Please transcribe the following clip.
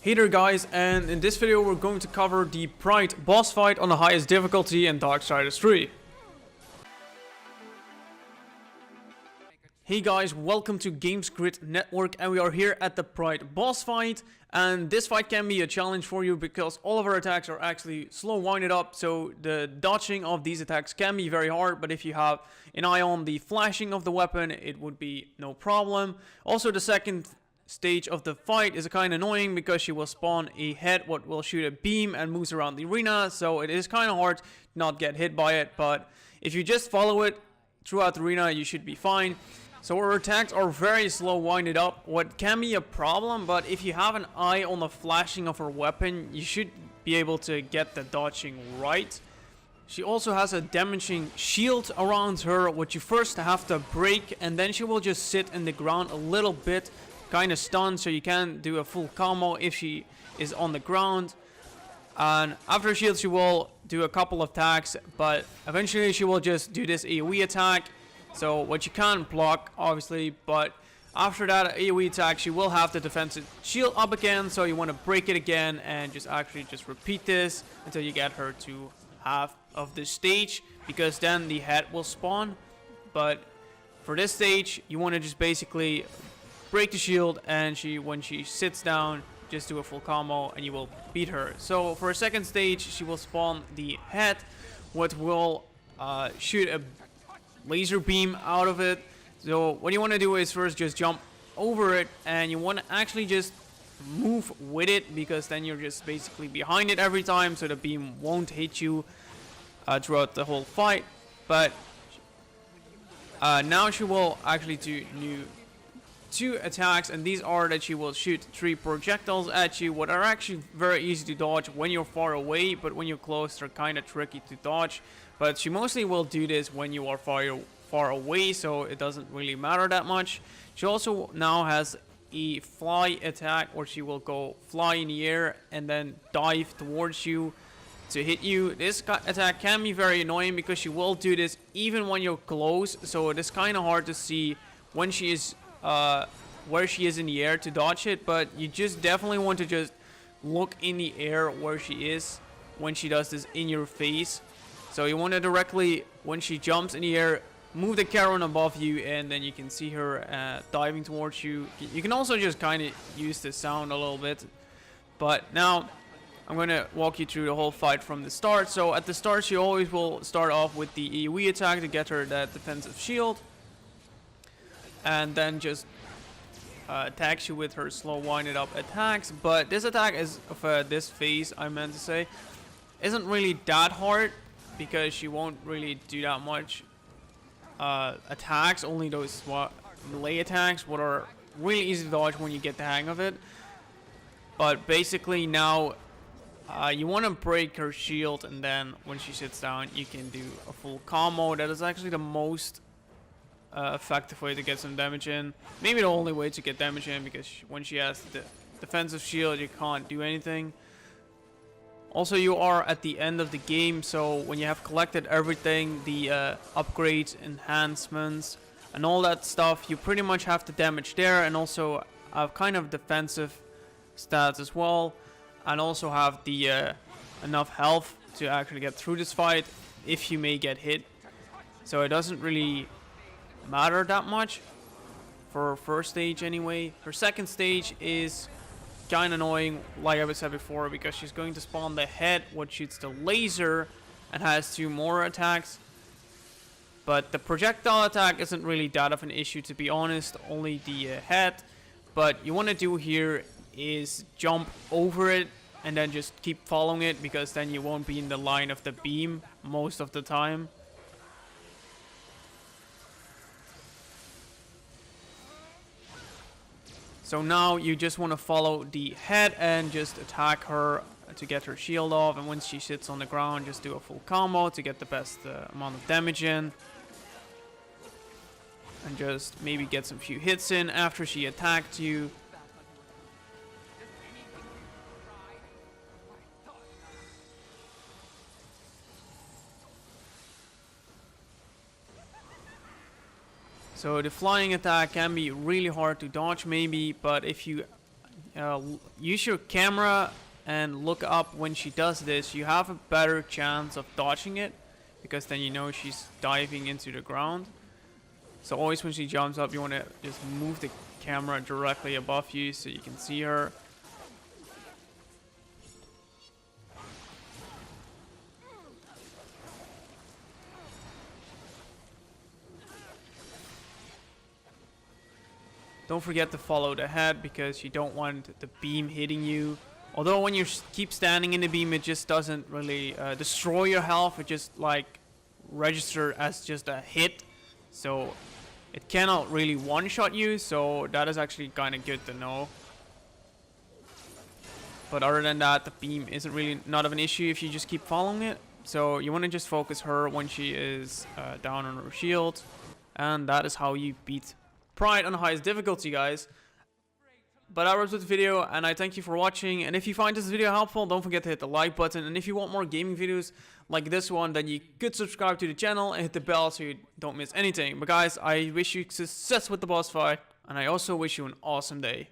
Hey there guys, and in this video we're going to cover the Pride boss fight on the highest difficulty in Darksiders 3. Hey guys, welcome to Games Grid Network, and we are here at the Pride boss fight. And this fight can be a challenge for you because all of our attacks are actually slow winded up, so the dodging of these attacks can be very hard, but if you have an eye on the flashing of the weapon, it would be no problem. Also, the second stage of the fight is kind of annoying because she will spawn a head what will shoot a beam and moves around the arena, so it is kind of hard to not get hit by it, but if you just follow it throughout the arena you should be fine. So our attacks are very slow winded up, what can be a problem, but if you have an eye on the flashing of her weapon you should be able to get the dodging right. She also has a damaging shield around her which you first have to break, and then she will just sit in the ground a little bit, kind of stunned, so you can do a full combo if she is on the ground. And after shield she will do a couple of attacks, but eventually she will just do this AoE attack, so what you can't block obviously, but after that AoE attack she will have the defensive shield up again, so you want to break it again and just repeat this until you get her to half of this stage, because then the head will spawn. But for this stage you want to just basically break the shield, and when she sits down just do a full combo and you will beat her. So for a second stage she will spawn the head, what will shoot a laser beam out of it. So what you want to do is first just jump over it, and you want to actually just move with it, because then you're just basically behind it every time, so the beam won't hit you throughout the whole fight. But now she will actually do two attacks, and these are that she will shoot 3 projectiles at you, what are actually very easy to dodge when you're far away, but when you're close they're kind of tricky to dodge. But she mostly will do this when you are far away, so it doesn't really matter that much. She also now has a fly attack where she will go fly in the air and then dive towards you to hit you. This attack can be very annoying because she will do this even when you're close, so it is kind of hard to see when she is where she is in the air to dodge it, but you just definitely want to just look in the air where she is when she does this in your face. So you want to directly, when she jumps in the air, move the camera above you, and then you can see her diving towards you. You can also just kind of use the sound a little bit. But now I'm going to walk you through the whole fight from the start. So at the start she always will start off with the AoE attack to get her that defensive shield, and then just attacks you with her slow winded up attacks. But this attack is of this phase, I meant to say, isn't really that hard, because she won't really do that much attacks, only those melee attacks, what are really easy to dodge when you get the hang of it. But basically now you want to break her shield, and then when she sits down you can do a full combo. That is actually the most effective way to get some damage in, maybe the only way to get damage in, because when she has the defensive shield you can't do anything. Also, you are at the end of the game, so when you have collected everything, the upgrades, enhancements and all that stuff, you pretty much have the damage there, and also have kind of defensive stats as well, and also have the enough health to actually get through this fight if you may get hit. So it doesn't really matter that much for first stage anyway. Her second stage is kind of annoying, like I said before, because she's going to spawn the head what shoots the laser and has 2 more attacks. But the projectile attack isn't really that of an issue, to be honest, only the head. But you want to do here is jump over it and then just keep following it, because then you won't be in the line of the beam most of the time. So now you just want to follow the head and just attack her to get her shield off, and once she sits on the ground just do a full combo to get the best amount of damage in, and just maybe get some few hits in after she attacked you. So the flying attack can be really hard to dodge maybe, but if you use your camera and look up when she does this. You have a better chance of dodging it, because then you know she's diving into the ground. So always when she jumps up, you want to just move the camera directly above you so you can see her. Don't forget to follow the head, because you don't want the beam hitting you. Although when you keep standing in the beam, it just doesn't really destroy your health. It just like register as just a hit. So it cannot really one-shot you. So that is actually kind of good to know. But other than that, the beam isn't really not of an issue if you just keep following it. So you want to just focus her when she is down on her shield. And that is how you beat Pride on the highest difficulty, guys. But that wraps up the video, and I thank you for watching. And if you find this video helpful, don't forget to hit the like button. And if you want more gaming videos like this one, then you could subscribe to the channel and hit the bell so you don't miss anything. But guys, I wish you success with the boss fight, and I also wish you an awesome day.